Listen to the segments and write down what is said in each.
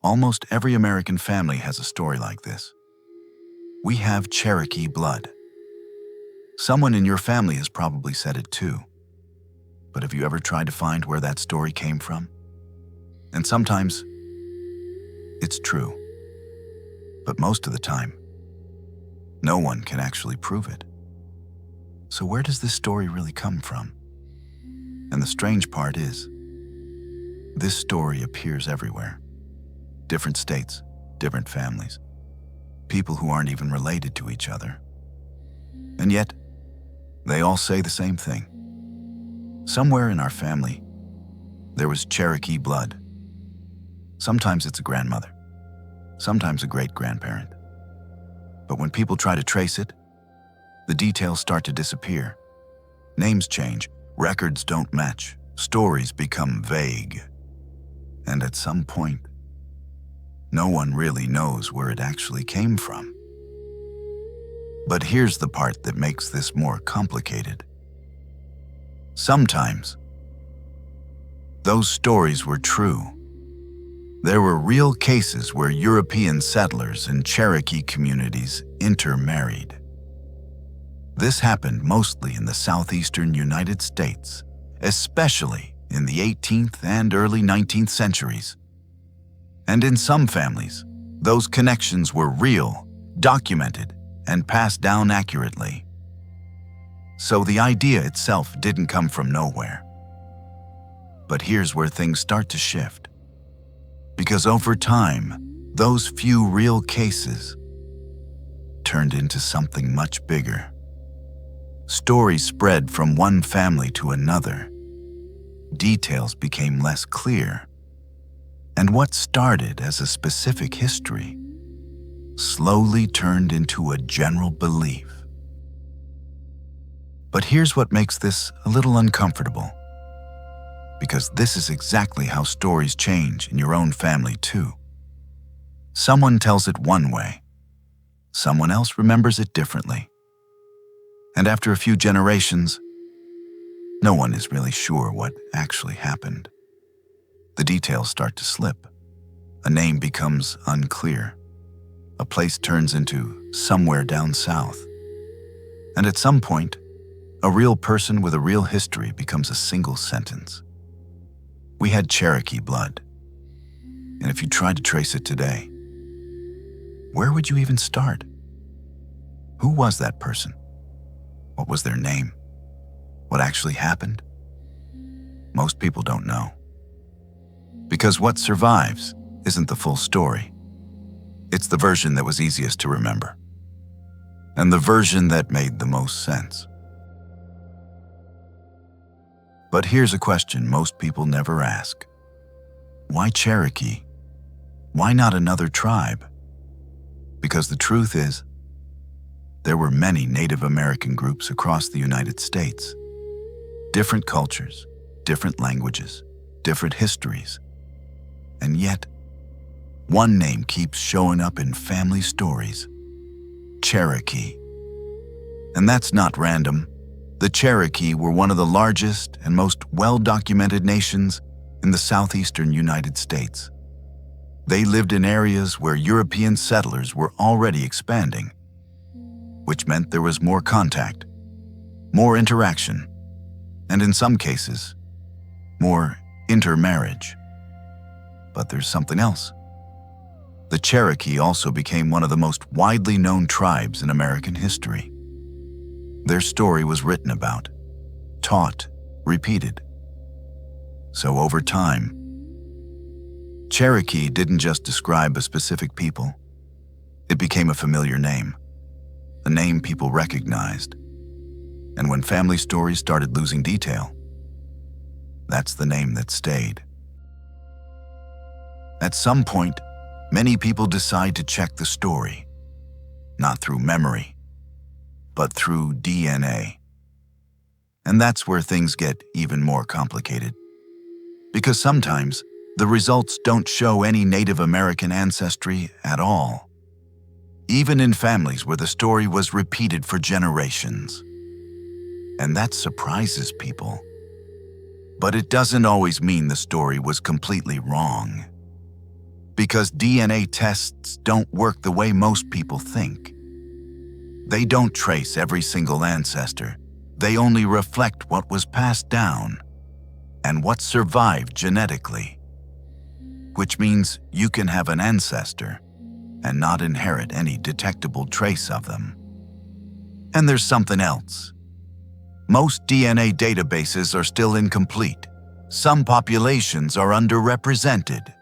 Almost every American family has a story like this. We have Cherokee blood. Someone in your family has probably said it too. But have you ever tried to find where that story came from? And sometimes it's true. But most of the time, no one can actually prove it. So where does this story really come from? And the strange part is, this story appears everywhere. Different states, different families, people who aren't even related to each other. And yet, they all say the same thing. Somewhere in our family, there was Cherokee blood. Sometimes it's a grandmother, sometimes a great-grandparent. But when people try to trace it, the details start to disappear. Names change, records don't match, stories become vague. And at some point, no one really knows where it actually came from. But here's the part that makes this more complicated. Sometimes, those stories were true. There were real cases where European settlers and Cherokee communities intermarried. This happened mostly in the southeastern United States, especially in the 18th and early 19th centuries. And in some families, those connections were real, documented, and passed down accurately. So the idea itself didn't come from nowhere. But here's where things start to shift. Because over time, those few real cases turned into something much bigger. Stories spread from one family to another. Details became less clear. And what started as a specific history slowly turned into a general belief. But here's what makes this a little uncomfortable. Because this is exactly how stories change in your own family too. Someone tells it one way. Someone else remembers it differently. And after a few generations, no one is really sure what actually happened. The details start to slip. A name becomes unclear. A place turns into somewhere down south. And at some point, a real person with a real history becomes a single sentence. We had Cherokee blood. And if you tried to trace it today, where would you even start? Who was that person? What was their name? What actually happened? Most people don't know. Because what survives isn't the full story. It's the version that was easiest to remember. And the version that made the most sense. But here's a question most people never ask. Why Cherokee? Why not another tribe? Because the truth is, there were many Native American groups across the United States. Different cultures, different languages, different histories. And yet, one name keeps showing up in family stories: Cherokee. And that's not random. The Cherokee were one of the largest and most well-documented nations in the southeastern United States. They lived in areas where European settlers were already expanding, which meant there was more contact, more interaction, and in some cases, more intermarriage. But there's something else. The Cherokee also became one of the most widely known tribes in American history. Their story was written about, taught, repeated. So over time, Cherokee didn't just describe a specific people. It became a familiar name, a name people recognized. And when family stories started losing detail, that's the name that stayed. At some point, many people decide to check the story, not through memory, but through DNA. And that's where things get even more complicated. Because sometimes, the results don't show any Native American ancestry at all, even in families where the story was repeated for generations. And that surprises people. But it doesn't always mean the story was completely wrong. Because DNA tests don't work the way most people think. They don't trace every single ancestor. They only reflect what was passed down and what survived genetically. Which means you can have an ancestor and not inherit any detectable trace of them. And there's something else. Most DNA databases are still incomplete. Some populations are underrepresented.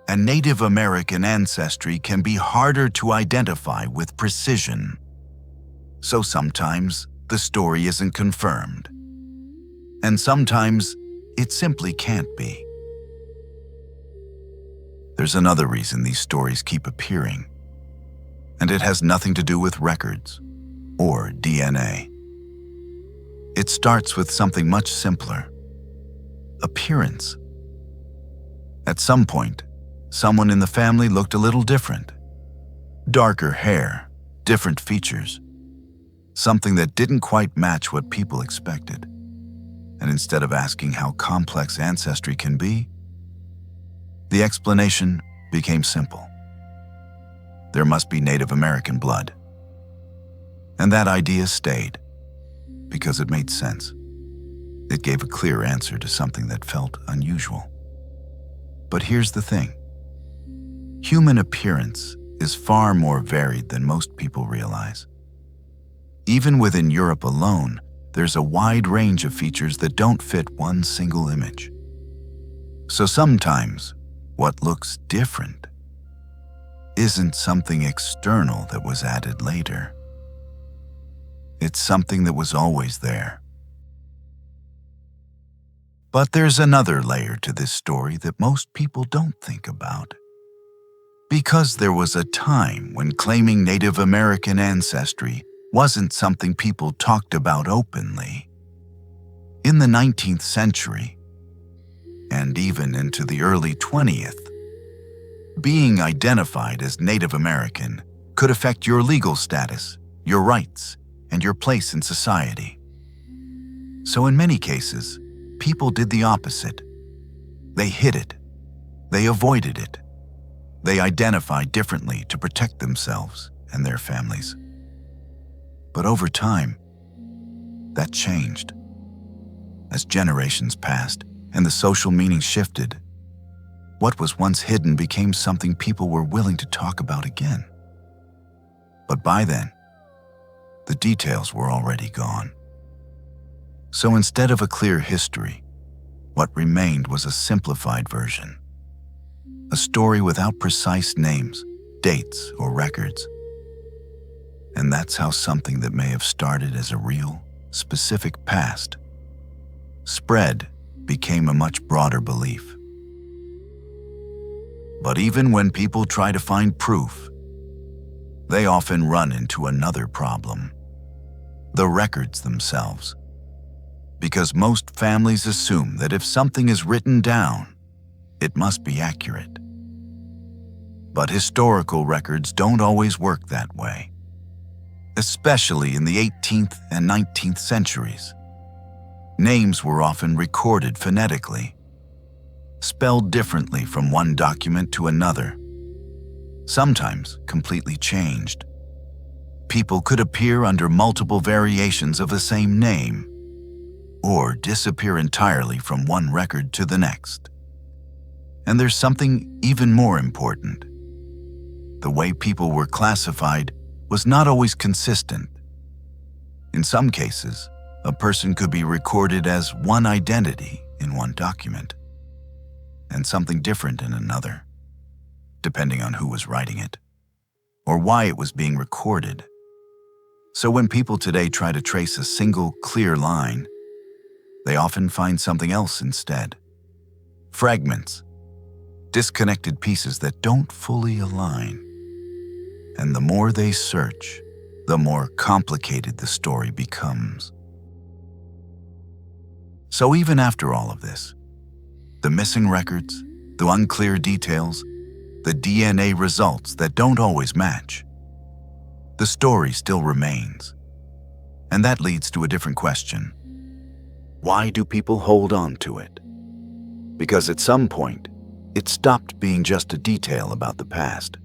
And Native American ancestry can be harder to identify with precision. So sometimes the story isn't confirmed. And sometimes it simply can't be. There's another reason these stories keep appearing, and it has nothing to do with records or DNA. It starts with something much simpler: appearance. At some point, someone in the family looked a little different. Darker hair, different features, something that didn't quite match what people expected. And instead of asking how complex ancestry can be, the explanation became simple. There must be Native American blood. And that idea stayed, because it made sense. It gave a clear answer to something that felt unusual. But here's the thing. Human appearance is far more varied than most people realize. Even within Europe alone, there's a wide range of features that don't fit one single image. So sometimes, what looks different isn't something external that was added later. It's something that was always there. But there's another layer to this story that most people don't think about. Because there was a time when claiming Native American ancestry wasn't something people talked about openly. In the 19th century, and even into the early 20th, being identified as Native American could affect your legal status, your rights, and your place in society. So in many cases, people did the opposite. They hid it. They avoided it. They identified differently to protect themselves and their families. But over time, that changed. As generations passed and the social meaning shifted, what was once hidden became something people were willing to talk about again. But by then, the details were already gone. So instead of a clear history, what remained was a simplified version. A story without precise names, dates, or records. And that's how something that may have started as a real, specific past spread, became a much broader belief. But even when people try to find proof, they often run into another problem: the records themselves. Because most families assume that if something is written down, it must be accurate. But historical records don't always work that way. Especially in the 18th and 19th centuries. Names were often recorded phonetically, spelled differently from one document to another, sometimes completely changed. People could appear under multiple variations of the same name, or disappear entirely from one record to the next. And there's something even more important. The way people were classified was not always consistent. In some cases, a person could be recorded as one identity in one document, and something different in another, depending on who was writing it, or why it was being recorded. So when people today try to trace a single clear line, they often find something else instead. Fragments, disconnected pieces that don't fully align. And the more they search, the more complicated the story becomes. So even after all of this, the missing records, the unclear details, the DNA results that don't always match, the story still remains. And that leads to a different question. Why do people hold on to it? Because at some point, It stopped being just a detail about the past.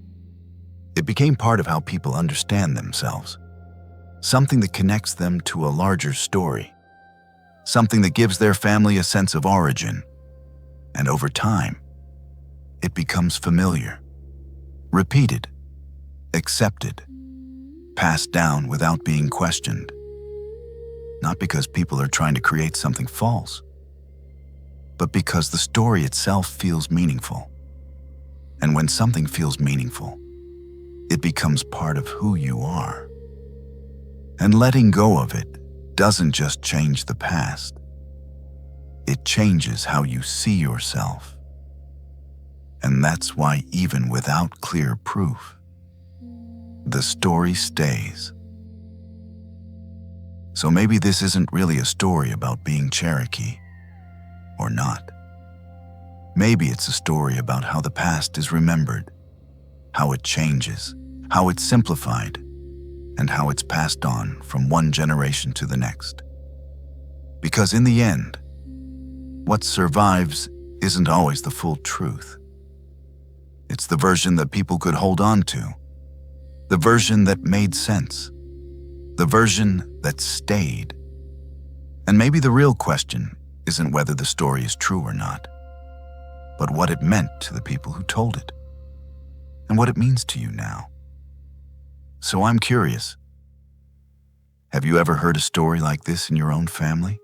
It became part of how people understand themselves, something that connects them to a larger story, something that gives their family a sense of origin. And over time, it becomes familiar, repeated, accepted, passed down without being questioned. Not because people are trying to create something false, but because the story itself feels meaningful. And when something feels meaningful, it becomes part of who you are. And letting go of it doesn't just change the past. It changes how you see yourself. And that's why even without clear proof, the story stays. So maybe this isn't really a story about being Cherokee, or not. Maybe it's a story about how the past is remembered, how it changes, how it's simplified, and how it's passed on from one generation to the next. Because in the end, what survives isn't always the full truth. It's the version that people could hold on to, the version that made sense, the version that stayed. And maybe the real question isn't whether the story is true or not, but what it meant to the people who told it, and what it means to you now. So I'm curious, have you ever heard a story like this in your own family?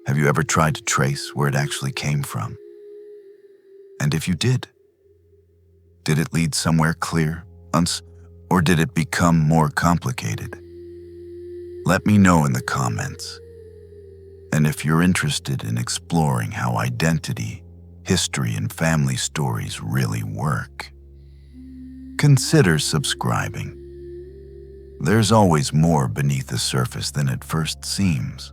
Have you ever tried to trace where it actually came from? And if you did it lead somewhere clear, or did it become more complicated? Let me know in the comments. And if you're interested in exploring how identity, history, and family stories really work, consider subscribing. There's always more beneath the surface than it first seems.